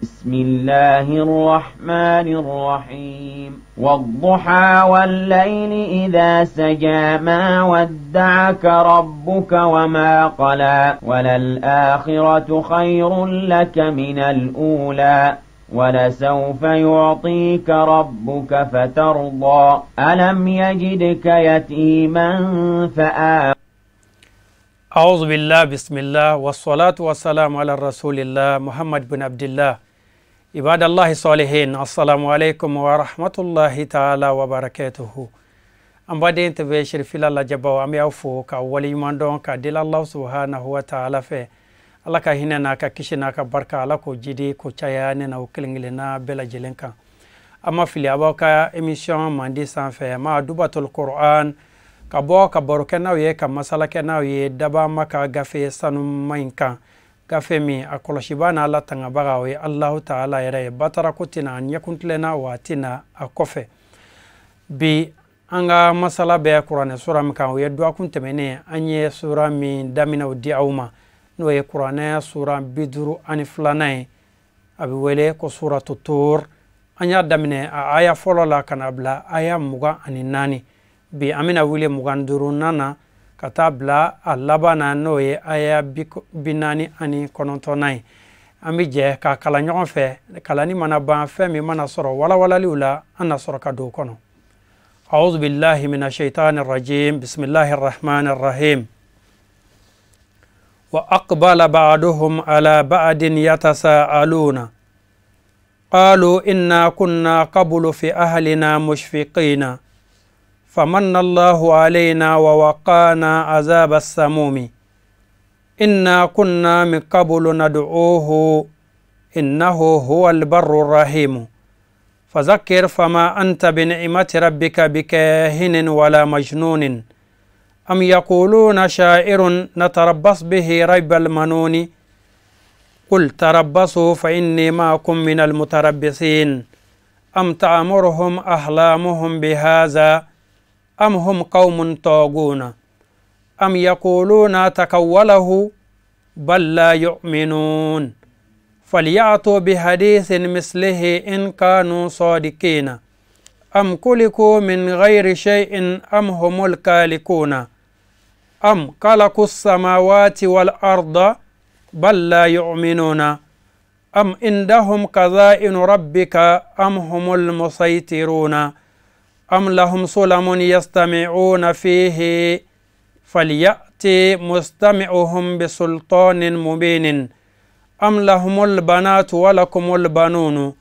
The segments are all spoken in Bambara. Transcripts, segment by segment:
بسم الله الرحمن الرحيم والضحى والليل إذا سجى ما ودعك ربك وما قلى وللآخرة خير لك من الأولى ولسوف يعطيك ربك فترضى ألم يجدك يتيما فآوى. أعوذ بالله بسم الله والصلاة والسلام على رسول الله محمد بن عبد الله عباد الله الصالحين السلام عليكم ورحمة الله تعالى وبركاته أمبادي انت في شرفلا الله جبا وامي أوفو كأولي ماندون كدل الله سبحانه وتعالى في الله كهنا ككشنا كبركة الله كجدي كشياني نوكلنا بلا جلنكا أما في الأبوكا إميشان ماندي سانفه ما أدباتول القرآن kabo ka barokena ye ka masala kena ye daba maka gafe sanu mainka gafe mi akolashibana Allah tanga bagawe Allah ta'ala yare batara kutina an yakuntlena watina akofe bi anga masala be Qur'an sura mka ye dua kuntemene anye sura mi damina udi auma no ye Qur'an sura biduru aniflanai abi wele ko sura tur anya damine aya folola kanabla aya muga aninani bi amina wile muganduru nana katabla alabana noye aya binani ani konontonai ami je ka kala nyon fe kala ni mana ban fe mi mana soro wala liula anna soro ka do kono a'udhu billahi minash shaitanir rajim bismillahir rahmanir rahim wa aqbala ba'duhum ala ba'din yatasaaluna qalu inna kunna qablu fi ahlina mushfiqina فمن الله علينا ووقانا عذاب السموم إنا كنا من قبل ندعوه إنه هو البر الرحيم فذكر فما أنت بنعمة ربك بكاهن ولا مجنون أم يقولون شاعر نتربص به ريب المنون قل تربصوا فإني معكم من المتربصين أم تأمرهم أحلامهم بهذا أم هم قوم طاغون أم يقولون تكوله بل لا يؤمنون فليأتوا بحديث مثله إن كانوا صادقين أم خلقوا من غير شيء أم هم الخالقون أم خلقوا السماوات والأرض بل لا يؤمنون أم عندهم خزائن ربك أم هم المسيطرون أم لهم سلم يستمعون فيه فليأتي مستمعهم بسلطان مبين أم لهم البنات ولكم البنون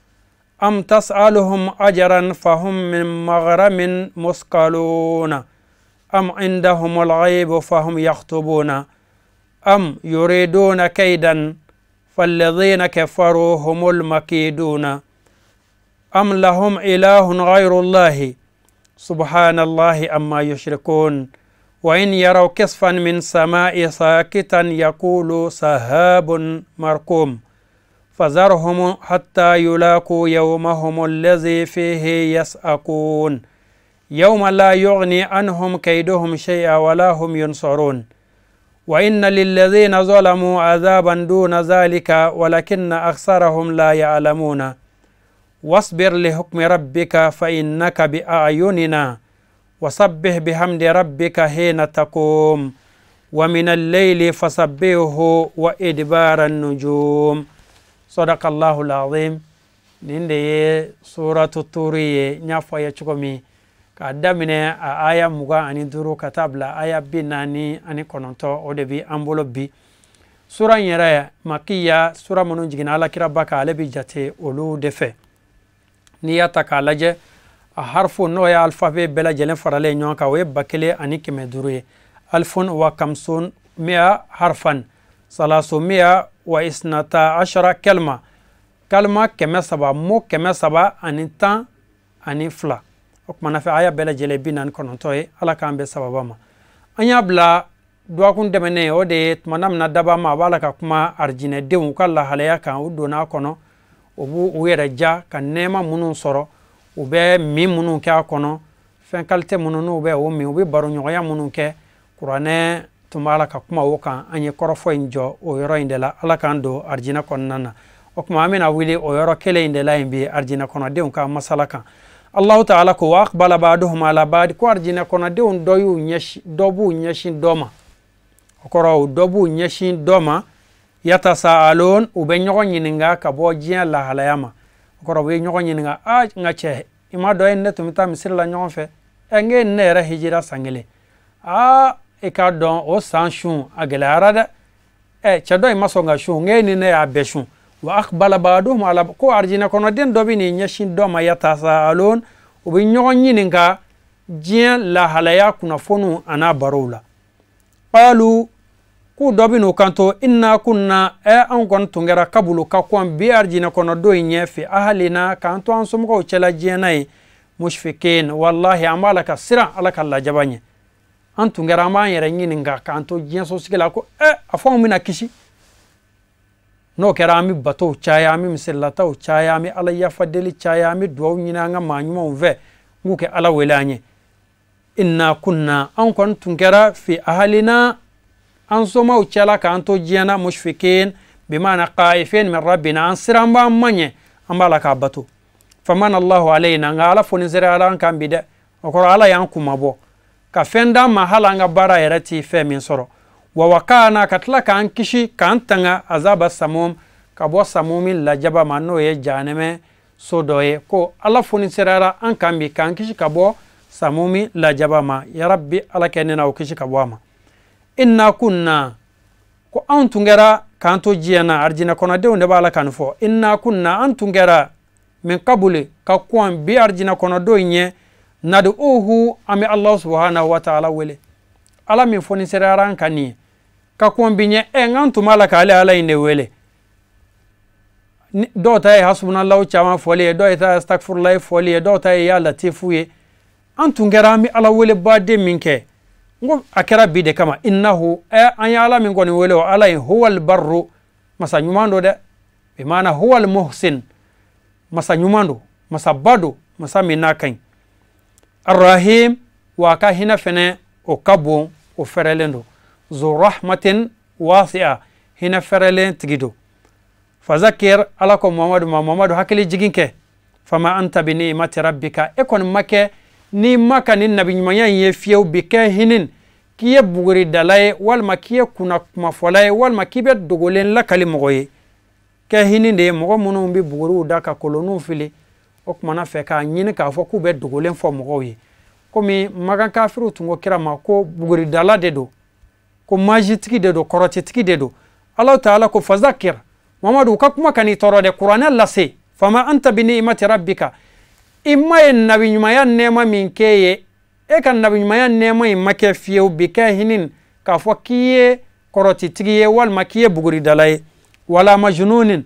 أم تسألهم أجرا فهم من مغرم مثقلون أم عندهم الغيب فهم يخطبون أم يريدون كيدا فالذين كفروا هم المكيدون أم لهم إله غير الله سبحان الله أما يشركون وإن يروا كسفا من سماء ساكتا يقولوا سحاب مركوم فذرهم حتى يلاقوا يومهم الذي فيه يسأقون يوم لا يغني عنهم كيدهم شيئا ولا هم ينصرون وإن للذين ظلموا عذابا دون ذلك ولكن أكثرهم لا يعلمون واصبر لحكم ربك فإنك بأعيننا وسبح بحمد ربك حين تقوم ومن الليل فسبحه وإدبار النجوم صدق الله العظيم نندي سورة الطورية نفا يشكمي كادمنا آية مغا أني درو كتابلا آية بناني أني كنونتو ودبي أمبولوبي سورة يرايا مكية سورة منو جينا على كربك على بيجاتي أولو دفه niyata ka laje a harfu no ya alfabe bela jelen farale nyonka we bakele aniki medure alfun wa kamsun mia harfan salasu mia wa isnata ashara kalma keme saba mo keme saba anitan anifla okmana fa aya bela jele binan konontoy ala kambe sababama anya bla do kun demene o de manam na daba ma bala ka kuma arjine de kala halaya kan udona kono obu uyere ja kan nema munun soro ube mi munun ke akono fen kalte munun ube o mi ube baro nyoya munun ke Qur'ane tumala ka kuma wokan anye korofo injo o yoro indela ala kan do arjina konnana o kuma amina wili o yoro kele inde la bi arjina kono de ka masala kan Allah ta'ala ko aqbala ba'duhum ala ba'd ko arjina kono de doyu nyeshi dobu nyeshin doma okoro dobu nyeshin doma yatasaalun ube nyogo nyininga ka bo jiya la halayama okoro be nyogo nyininga a ngache ima do en netum ta misir la nyogo fe enge nera hijira sangele a e ka don o sanshun agela arada chado ima songa shun nge ni ne abeshun wa aqbala ba'duhum ala ko arjina kono den dobi ni nyeshin doma yatasaalun ube nyogo nyininga jiya la halaya kuna fonu ana barula qalu ku dobinu kanto inna kunna an kon tungera kabulu ka kon bi arjina kono do nyefi ahlina kanto an sumko chela jenai mushfikin wallahi amalaka sira alaka la jabanye an tungera ma yere nyininga kanto jenso sigela ko afon mina kishi no kerami bato chaya mi miselata o chaya mi ala ya fadeli chaya mi do nyina nga manyuma ve nguke ala welanye inna kunna an kon tungera fi ahlina an soma uchala ka anto jiana mushfikin bimana qaifin min rabbina an siramba manye ambala ka batu faman Allah alaina ngala foni zira ala kan bide okoro ala yankuma bo ka fenda mahala nga bara yarati fe min soro wa wakana katla kan kishi kan tanga azaba samum ka bo samumin la jaba manno ye janeme sodoye ko ala foni zira an kan bi kan kishi ka bo samumi la jaba ma ya rabbi ala kenena o kishi ka bo ma inna kunna ko an tungera kanto jiana arjina kono de ne bala kan fo inna kunna an tungera min qabuli ka kuan bi arjina kono do nye nadu uhu ami Allah subhanahu wa ta'ala wele ala min foni seraran kani ka kuan bi nye ngan tumala ka ala ine wele do tay hasbunallahu chama foli do tay astaghfirullah foli do tay ya latifu ye an tungera mi ala wele bade minke ngo akera bide kama innahu an yala min goni wele ala huwal barru masa nyumando de be mana huwal muhsin masa nyumando masa bado masa minakan arrahim wa ka hina fene o kabo o ferelendo zu rahmatin wasi'a hina ferelen tigido fazakir ala ko muhammadu hakili jiginke fama anta bi ni'mati rabbika ekon make ni maka ni nabi nyumanyan ye fiew bike hinin kiye buguri dalaye walma kiye kuna kuma folaye walma kibe dogolen la kali mogoye ke hinin de mogo munu bi buguru daka kolonu fili okmana fe ka nyini ka fo ku be dogolen fo mogoye komi magan kafiru tungo kirama ko buguri dala dedo ko majitiki dedo korotitiki dedo Allah ta'ala ko fazakir Muhammadu ka kuma kani toro de Qur'an la se fama anta bi ni'mati rabbika imma nabi nyumaya nema minkeye kan nabi nyumaya nema imake fiyew bika hinin ka fo kiye korotitiye wal makiye buguri dalay wala majnunin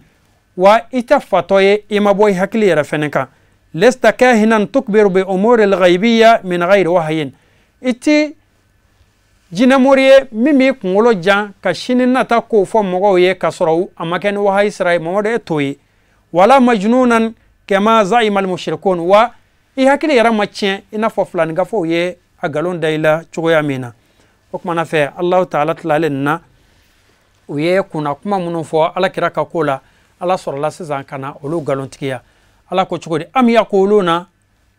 wa itafatoye imaboy hakli yara feneka lesta kahinan tukbiru bi umuri al-ghaybiyya min ghayri wahyin iti jinamoriye mimi kungolo jan ka shinin nata ko fo mogo ye kasoro amaken wahay sray modo etoyi wala majnunan kama zaima al-mushrikun wa hakili yara macien ina fo flan gafo ye agalon dayla chugoya mina okmana fe Allah ta'ala tlalenna uye kuna kuma munu fo ala kiraka kola ala sorla sizan kana olu galon tikiya ala ko chugodi am yaquluna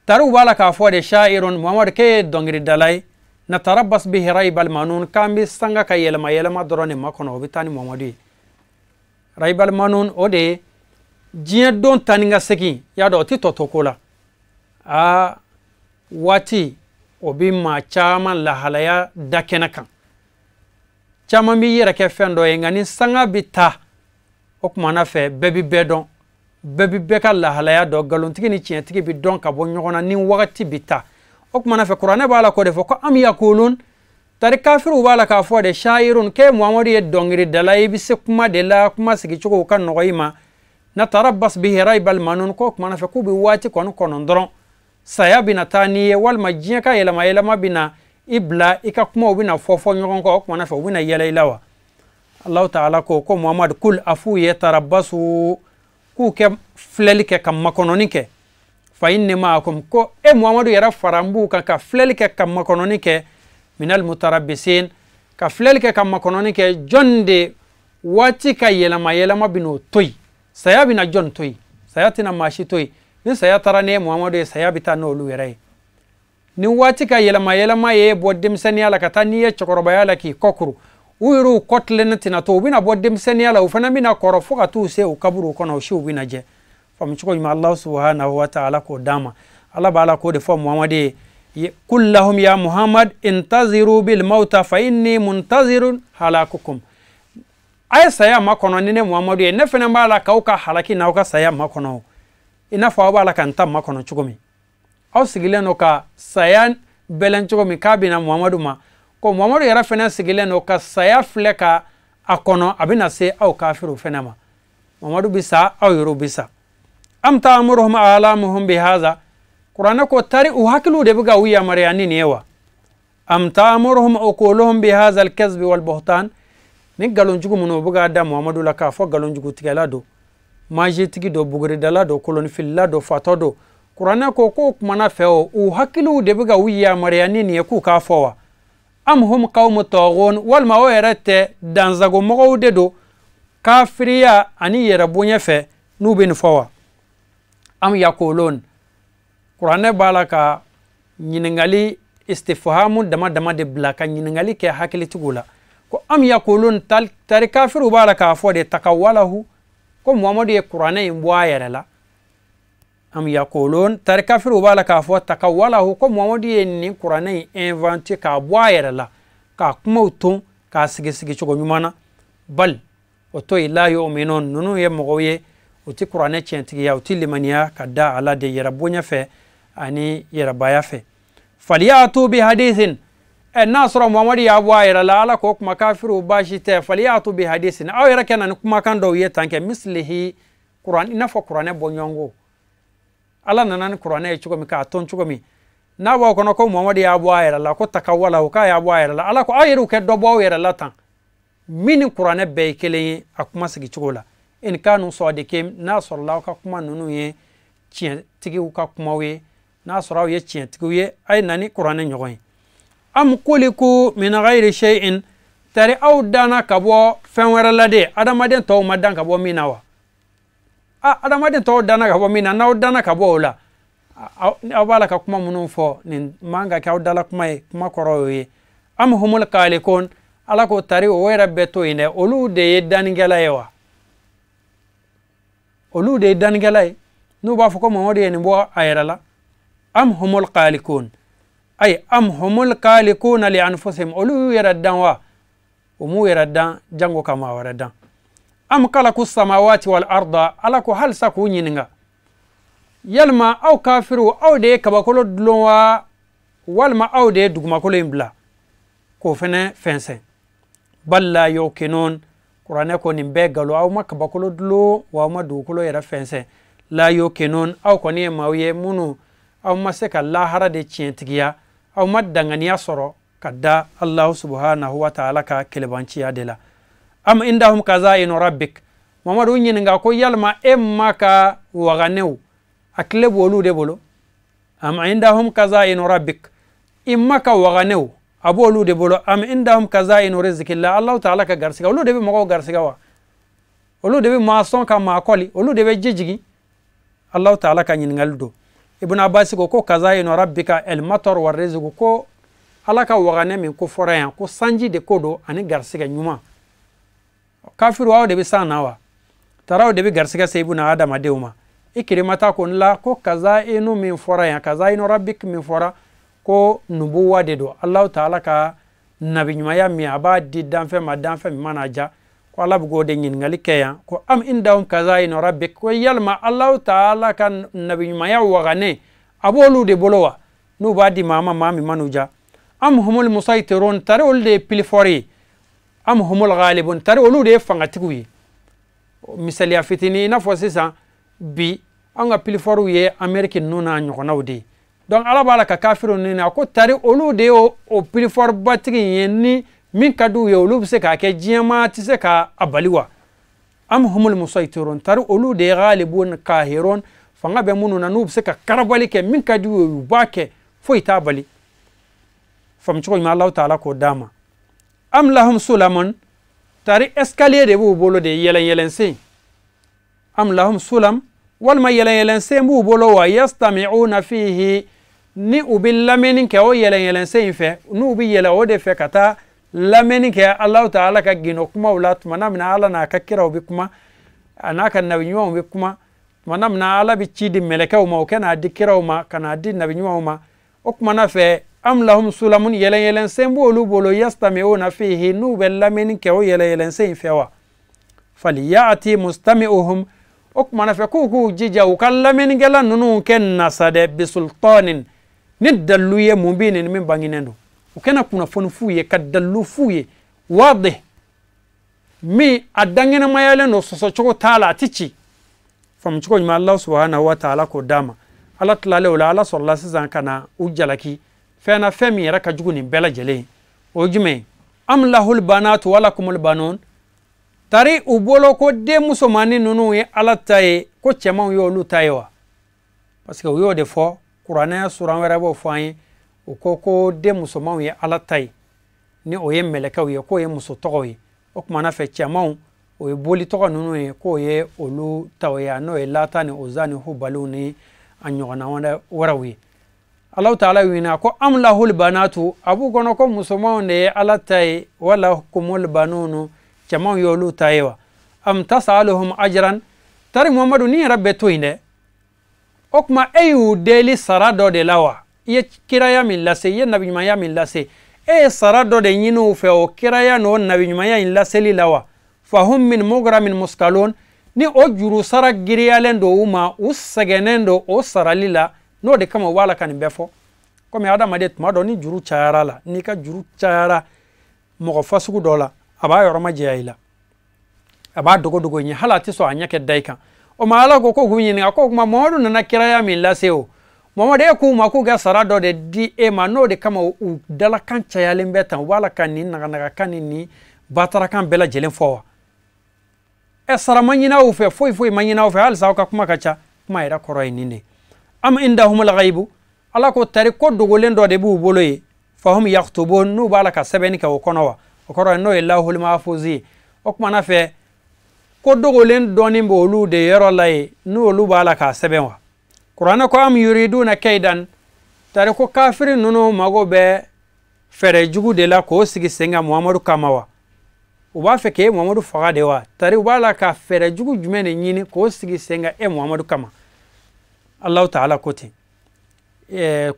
taru wala ka fo de sha'irun muhammad ke dongri dalai na tarabbas bihi raibal manun kambi sanga ka yelma dorone makono bitani muhammadi raibal manun ode jiya don taninga seki ya do ti totokola a wati obi ma chaman la halaya dakena kan chaman bi yera ke fendo ngani sanga bita okmana fe bebi bedon bebi beka la halaya do galontigi ni chientigi bi don ka bo nyogona ni wakati bita okmana fe qur'ane bala ko defo ko am yakulun tari kafiru bala ka fo de shairun ke muhammadu ye dongiri dalai bi se kuma de la kuma sigi chugo kan nogoyima na tarabbas bihi raibal manun ko okmana fe ku bi wati kono ndron saya bina taniye wal majiya ka yelama bina ibla ika kuma ubina fofo nyogon ko okmana fe ubina yela ilawa Allah ta'ala ko muhammad kul afu ye tarabbasu ku ke flelike kam makononike fa inni ma'akum ko muhammadu yara farambu ka flelike kam makononike minal mutarabbisin ka flelike kam makononike jonde wati ka yelama bino toy saya bina jon toy saya tina mashi toy ni saya tarane muhammadu ye saya bita no lu yere ni wati ka yelama ye boddim seniala ka taniye chokoroba yala ki kokuru uiru kotlen tina to bina boddim seniala ufana bina korofu ka tu se u kaburu kono shi bina je fam chiko ma Allah subhanahu wa ta'ala ko dama Allah bala ko de fam muhammadu kullahum ya muhammad intaziru bil mauta fa inni muntazirun halakukum ay saya makono nene muhammadu ye nefene bala kauka halaki na uka saya makono ina fa bala kan tam makono chugumi aw sigileno ka saya belen chugumi kabina muhammadu ma ko muhammadu yara fene sigileno ka saya fleka akono abina se aw kafiru fenema muhammadu bisa aw yuru bisa am ta'muruhum alamuhum bihaza qur'ana ko tari u hakilu de buga wiya maryani newa am ta'muruhum uquluhum bihaza al-kazb wal buhtan ni galon jugu muno buga da muhammadu la ka fo galon jugu tigala do maji tigi do bugri dala do kolon filla do fatodo qur'ana ko kuma na feo u hakilu de buga wiya maryani ne ku ka fowa am hum qawmu taghun wal mawayrate dan zago mogowde do kafiriya ani yera bunya fe nubin fowa am yakulun qur'ana balaka nyiningali istifhamu dama de blaka nyiningali ke hakili tugula ko am yakulun tari kafiru balaka fo de takawalahu ko muhammadu ye qur'ana imbwa yerela am yakulun tari kafiru balaka fo takawalahu ko muhammadu ye ni qur'ana inventer ka bwa yerela ka kuma utun ka sigi chugo nyumana bal oto ila yu'minun nunu ye mogoye uti qur'ana chentigi ya uti limaniya kadda ala de yerabunya fe ani yerabaya fe faliyatu bi hadithin nasra muhammad ya bwaira la ala ko kuma kafiru bashi te faliyatu bi hadithin aw yara kenan kuma kan do ye tanke mislihi qur'an ina fo qur'ana bonyongo ala nanan qur'ana e chugo mi ka ton chugo mi na ba kono ko muhammad ya bwaira la ko takawala ko ya bwaira la ala ko ayiru ke do bwaira la tan min qur'ana be kele akuma sigi chugo la in kanu sadiqin nasra la ka kuma nunu ye chien tigi ka kuma we nasra ye chien tigi ye ay nani qur'ana nyogoy am kuliku min ghairi shay'in tari aw dana kabo fenwera lade adamaden to madan kabo minawa adamaden to dana kabo mina na dana kabo la awala ka kuma munun fo nin manga ka dala kuma koroye am humul qalikun ala ko tari o wera beto ine olu de daningela yewa olu de daningela no ba fo ko mo de ni bo ayrala am humul qalikun ay am humul qalikuna li anfusihim olu yaradan wa umu yaradan jango kama waradan am kalaku samawati wal arda ala ko hal saku nyininga yalma aw kafiru aw de kabakolo dulwa walma aw de duguma kolo imbla ko fene fense balla yokinun qur'ana ko nimbe galo aw makabakolo dulo wa ma dukolo yara fense la yokinun aw ko ni mawiye munu aw maseka la harade cientigiya aw maddanganiya soro kadda Allah subhanahu wa ta'ala ka kelebanciya dela am indahum kazainu rabbik mamadu nyininga ko yalma emma ka waganeu akle bolu de bolo am indahum kazainu rabbik imma ka waganeu abolu de bolo am indahum kazainu rizqillah Allah ta'ala ka garsiga olu de be mo garsiga wa olu de be mason ka makoli olu de be jijigi Allah ta'ala ka nyiningal do ibn abbas ko kazainu rabbika el matar war rizqu ko alaka wagane min ko forayan ko sanji de kodo ani garsiga nyuma kafiru wa de be sanawa taraw de be garsiga saybuna adama deuma ikrimata ko la ko kazainu min forayan kazainu rabbik min fora ko nubuwa de do Allah ta'ala ka nabi nyuma ya mi abadi danfe madanfe manaja ko Allah bugo de ngin ngali keya ko am indahum kazainu rabbik ko yalma Allah ta'ala kan nabi nyuma ya wagane abolu de bolowa nu badi mama mami manuja am humul musaytirun tare olde pilifori am humul ghalibun tare olude fangatiguyi misali afitini na fosisa bi anga piliforu ye american nuna nyokonawdi donc ala bala ka kafirun ni na ko tare olude o pilifor batigi yenni min kadu ye olu se ka ke jema ti se ka abaliwa am humul musaytirun tare olude ghalibun kahirun fanga be mununa nub se ka karabali ke min kadu ye bake fo itabali fam chuko ma Allah ta'ala ko dama am lahum sulamun tari escalier de bu bolo de yelen se am lahum sulam walma yelen sembu bolo wa yastami'una fihi ni ubi lamenin ke o yelen sen fe nu ubi yela o de fe kata lamenin ke Allah ta'ala ka gino kuma ulat manamna ala na ka kira ubi kuma anaka nabi nyuma ubi kuma manamna ala bi chidi meleka uma o kana dikira uma kana di nabi nyuma uma o kuma na fe am lahum sulamun yelen sembu olu bolo yastami'una fihi nu ubi lamenin ke o yelen sen fe wa faliyati mustami'uhum okmana fe ku jija ukallamin gela nunu ken nasade bisultanin nidalluye mubinin min banginendo ukena kuna fonu fuye kadallu fuye wade mi adangena mayale no soso choko tala tichi fam choko ma Allah subhanahu wa ta'ala ko dama Allah tlale wala Allah sallallahu alaihi wasallam kana ujalaki fena femi raka juguni bela jele o jume am lahul banatu wala kumul banun tari ubolo ko de musomani nunu ye alataye ko chema yo lu tayewa parce que yo de fo qur'ana suran wera bo fanye o ko de musomani ye alataye ni o ye meleka ye ko ye muso togo ye o kuma na fe chema o ye boli togo nunu ye ko ye olu tawya no ye latani ozani hubaluni anyona wanda warawi Allah ta'ala wina ko am lahul banatu abu gono ko musomani ye alataye wala kumul banunu chama yolu tayewa am tasaluhum ajran tari muhammadu ni rabbe toinde okma ayu deli sarado de lawa ye kiraya min lase ye nabi maya min lase sarado de nyinu fe o kiraya no nabi maya in lase li lawa fahum min mugramin muskalun ni o juru sara giriyalendo uma usagenendo o saralila no de kama wala kan befo comme adama de tuma do ni juru chayara la ni ka juru chayara mo fasugu dola aba yoroma jeyila aba dogo nyi halati so anyake daika o mala ko gunyi ni ko kuma modu na kiraya min laseo momo de ku ma ku ga sarado de di e ma no de kama u dala kancha ya lembetan wala kan ni naga kan ni batara kan bela jelen fowa sara manyina u fe foi manyina u fe hal sa ka kuma kacha kuma ira koroi ni ne am indahumul ghaibu ala ko tari ko dogo lendo de bu boloye fahum yaktubun nu bala ka sebeni ka okonowa okoro no illahul mahfuzi okuma na fe ko dogolen doni mbolu de yero lay nu olu bala ka sebenwa qur'ana ko am yuriduna kaidan tare ko kafirin nuno mago be fere jugu de la ko sigi senga muhammadu kamawa uba fe ke muhammadu faga de wa tare bala ka fere jugu jumene nyini ko sigi senga muhammadu kama Allah ta'ala koti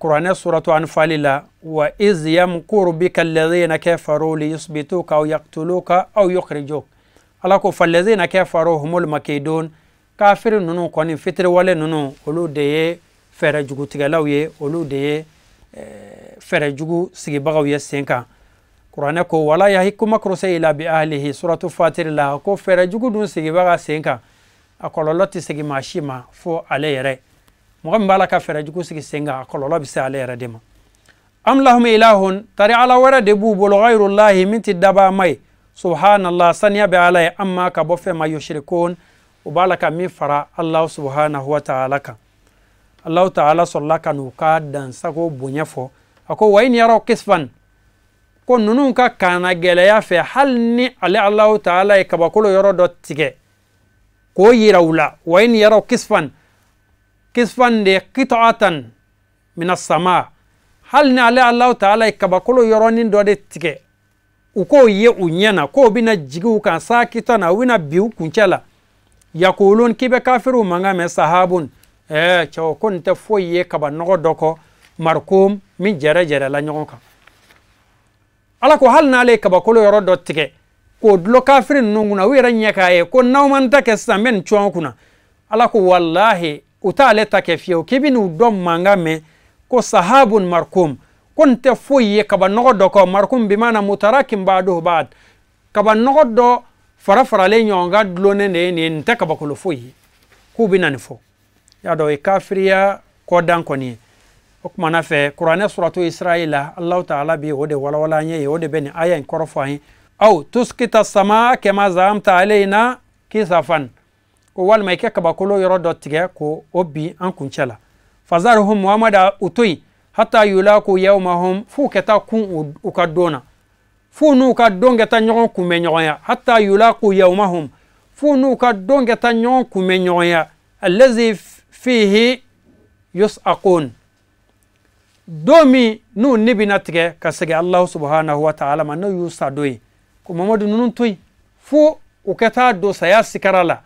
قرآن سورة أنفال وإذ يمكر بك الذين كفروا ليثبتوك أو يقتلوك أو يخرجوك ألاكو فالذين كفروا هم المكيدون كافر نونو كوني فتر ولا نونو أولو دي فرجوغو تغلاوية أولو دي فرجوغو سيبغاوية سينكا قرآن كو ولا يهيكو مكروسي إلا بأهله سورة فاتر الله كو فرجوغو دون سيبغا سينكا أقول الله تسيغي ماشيما فو علي ري مغم بالك فرجكو سيغي سينغا قولوا بيسا عليه ردما ام لهم اله تري على ورا دبو بول غير الله من تدبا ماي سبحان الله سنيا بعلي اما كبوف ما يشركون وبالك مي فرا الله سبحانه وتعالى الله تعالى صلى كانوا دان سغو بونيفو اكو وين يرى كسفن كون نونكا كان غليا في حلني على الله تعالى كبكلو يرى دوتيغي كو يراولا وين يرى كسفن كسفن دي قطعة من السماء هل نعلى الله تعالى كبكلو يرونين دو دي تيكي وكو يؤنينا كو بنا جيغو كان ساكتنا وينا بيو كنشلا يقولون كيبه كافروا مغامي صحابون چاو كنت فوي كبا نغو دوكو مركوم من جرى لا نيونكا ala ko hal nale kabakolo yoro do tike ko dlo kafirin nunguna wira nyaka ko nawman take samen chwankuna ala ko wallahi utale take fiyo kibinu dom mangame ko sahabun markum kunte foye kaba nogodo ko markum bimana mutarakim ba'du ba'd kaba nogodo fara le nyonga dlone ne nte kabakolo foye ku binani fo ya do kafiriya ko dan ko ni okmana fe qur'ana suratu israila allah ta'ala bi wode wala nye wode beni aya korofai au tuskita samaa kama zamta alaina kisafan ko wal mai ke kabakolo yoro dotige ko obi an kunchela fazaruhum muhammada utui hatta yulaku yawmahum fuketa kun ukadona funu ka dongeta nyogon kume nyogonya hatta yulaku yawmahum funu ka donge ta nyon kume nyoya allazi fihi yus'aqun domi nu nibina tige ka sege Allah subhanahu wa ta'ala ma no yusa doyi ko mamadu nunun toy fu o keta do saya sikarala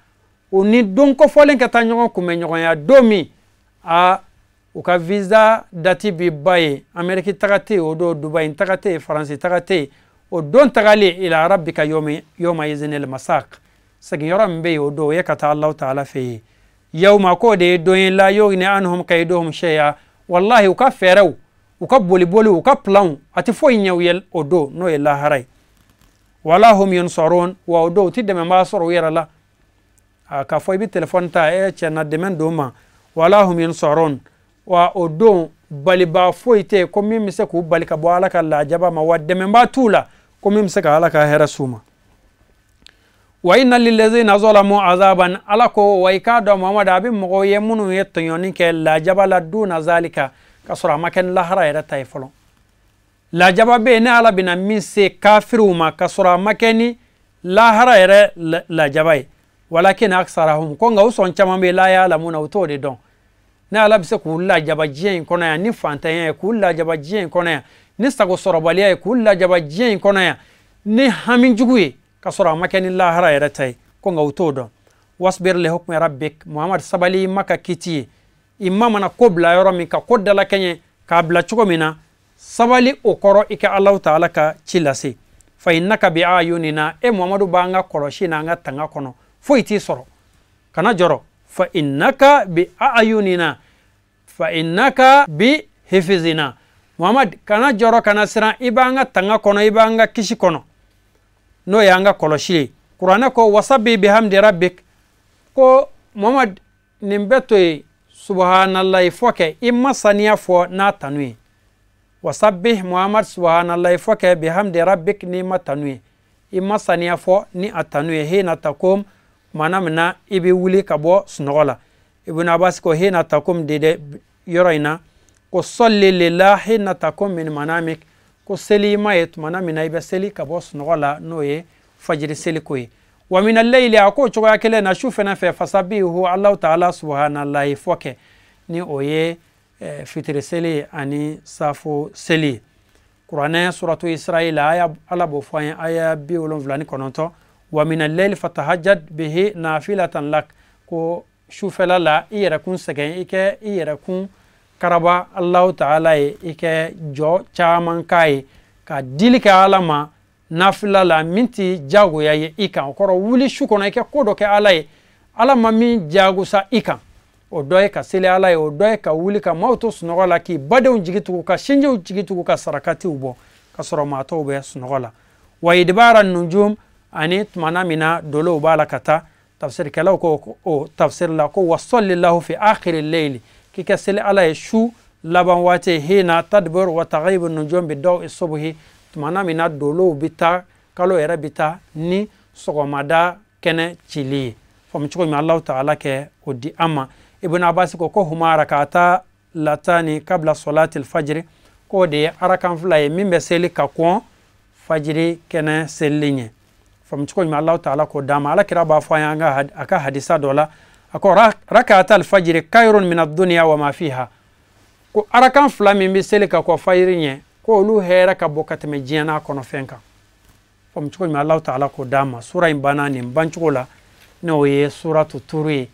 o ni don ko folen keta nyon kume nyoya domi a o ka visa dati bi baye Ameriki tagate o do Dubai tagate France tagate o don tagali ila rabbika yawma izinil masaq sagi yoram be o do yakata Allah ta'ala fi yawma ko de do la yogni anhum kayduhum shay'a wallahi o ka feraw o ka boli o ka plan ati fo nyawel o do no ila haray wala hum yunsarun wa o do tidde me ma soro yerala ka fo bi telephone ta e chena demen do ma wala hum yunsarun wa o do bali ba foite ko mim se ko bali ka bo alaka la jaba ma wadde men ba tula ko mim se ka alaka hera suma wa inna lil ladzina zalamu azaban alako wa ikado muhammad abin mo yemunu yetonyoni ke la jaba la duna zalika kasura maken la hara era tayfolo la jaba be ne ala bina min se kafiru ma kasura makeni la hara era la jabai walakin aksarahum ko nga uson chama be la ya lamuna utode don na ala bise kula jaba jien kono ya ni fantayen kula jaba jien kono ya ni sago sorobaliya kula jaba jien kono ya ni hamin juguye kasura makani la hara yaratay ko nga utodo wasbir li hukmi rabbik muhammad sabali maka kiti imma mana kobla yoro min ka koddala kenye ka bla chugomina sabali okoro ika allah ta'ala ka chilasi fa innaka bi ayunina e muhammadu banga koroshi na nga tanga kono foiti soro kana joro fa innaka bi ayunina fa innaka bi hifzina muhammad kana joro kana sira ibanga tanga kono ibanga kishi kono no yanga koloshi qur'ana ko wasabbi bihamdi rabbik ko muhammad nimbeto subhanallahi foke imma saniya fo na tanwi wasabbi muhammad subhanallahi foke bihamdi rabbik ni matanwi imma saniya fo ni atanwi hina takum manamna ibi wuli kabo snogola ibn abbas ko hina takum de yoroina ko salli lillahi hina takum min manamik ko seli mayet manamina ibe seli kabo snogola noye fajri seli koy wa min al-layli ako choga kele na shufena fe fasabihu allah ta'ala subhanallahi foke ni oye fitri seli ani safo seli qur'ana suratu israil aya alabo foyen aya bi wolon vlani kononto wa min al-layli fatahajjad bihi nafilatan lak ko shufela la iyera kun segen ike iyera kun karaba allah ta'ala ike jo chaman kai ka dilika alama nafila la minti jago ya ye ikan okoro wuli shukono ike kodo ke alay alama min jago sa ikan o doye ka sele alay o doye ka wuli ka mauto sunogola ki badew jigitu ka shinje jigitu ka sarakati ubo ka soro mato be sunogola wa idbara nujum ani tmana mina dolo bala kata tafsir kala ko o tafsir la ko wasallallahu fi akhir al-layl ki ka sele alay shu laban wate hina tadbur wa taghib an-nujum bi-daw as-subhi tumana mina dolo bita kalo era bita ni sogomada kene chili fam chuko mi allah ta'ala ke odi amma ibn abbas ko huma rakata latani qabla salati al-fajr ko de arakan fly mimbe seli ka ko fajri kene selinye fam chuko mi allah ta'ala ko dama ala kira ba fayanga aka hadisa dola ako rakata al-fajr khairun min ad-dunya wa ma fiha ko arakan fly mimbe seli ka ko fajrinye ko lu hera ka bokate me jiana kono fenka fam chuko mi allah ta'ala ko dama sura imbanani banchukola no ye suratu turi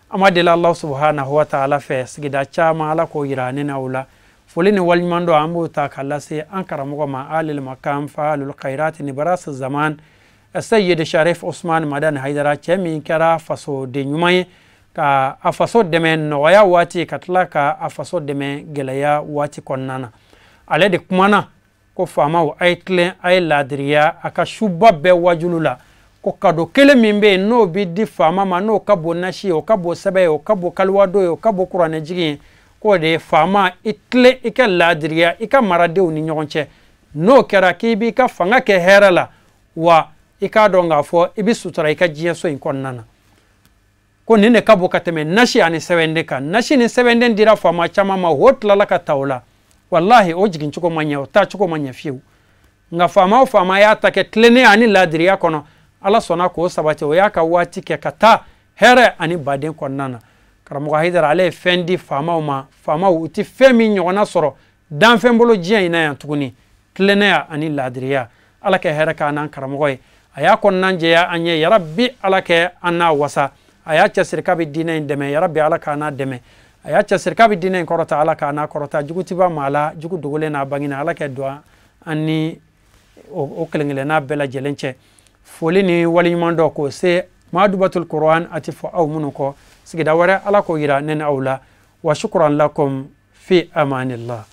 amadela allah subhanahu wa ta'ala fe sigida chama ala ko yirane nawla folini walmando ambu ta kallase ankara mo ma alil makam faalul khairat ni baras zaman sayyid sharif usman madan haidara chemi kara faso de nyumay ka afaso de men no ya wati katlaka afaso de men gelaya wati konnana ale de kumana ko fama o aitle ay ladriya aka shubba be wajulula ko kado kele mimbe no bi di fama ma no kabo nashi o kabo sabe o kabo kalwado o kabo qur'ane jigi ko de fama itle ika ladriya ika marade oni nyonche no kera kibi ka fanga ke herala wa ika donga fo ibi sutura ika jiya so in konnana ko nene kabo kateme nashi ani sewende kan nashi ni sewende dira fama chama ma hotla la ka tawla wallahi o jigin chuko manya o ta chuko manya fiu nga fama o fama ya take tlene ani ladriya kono ala sona ko sabati o ya ka wati ke kata here ani baden konnana karamogo haidar ale fendi famaw ma famaw uti femi nyona soro dan fembolo jiya ina yan tuguni tlenaya ani ladriya ala ke here ka nan karamogo aya konnan je ya anye ya rabbi ala ke anna wasa aya cha sirka bi dinain deme ya rabbi ala ka na deme aya cha sirka bi dinain korota ala ka na korota juguti ba mala jugu dugule na bangina ala ke doa ani o kelengele na bela jelenche foli ni wali mando ko se Adabatoul Coran ati fo aw munuko sigida wara ala ko yira nen awla wa shukran lakum fi amanillah.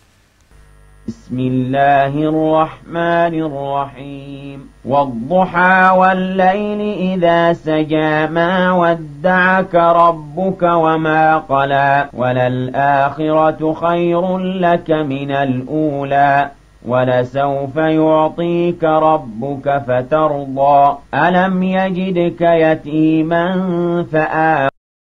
بسم الله الرحمن الرحيم والضحى والليل إذا سجى ما ودعك ربك وما قلى وللآخرة خير لك من الأولى ولسوف يعطيك ربك فترضى ألم يجدك يتيما فآوى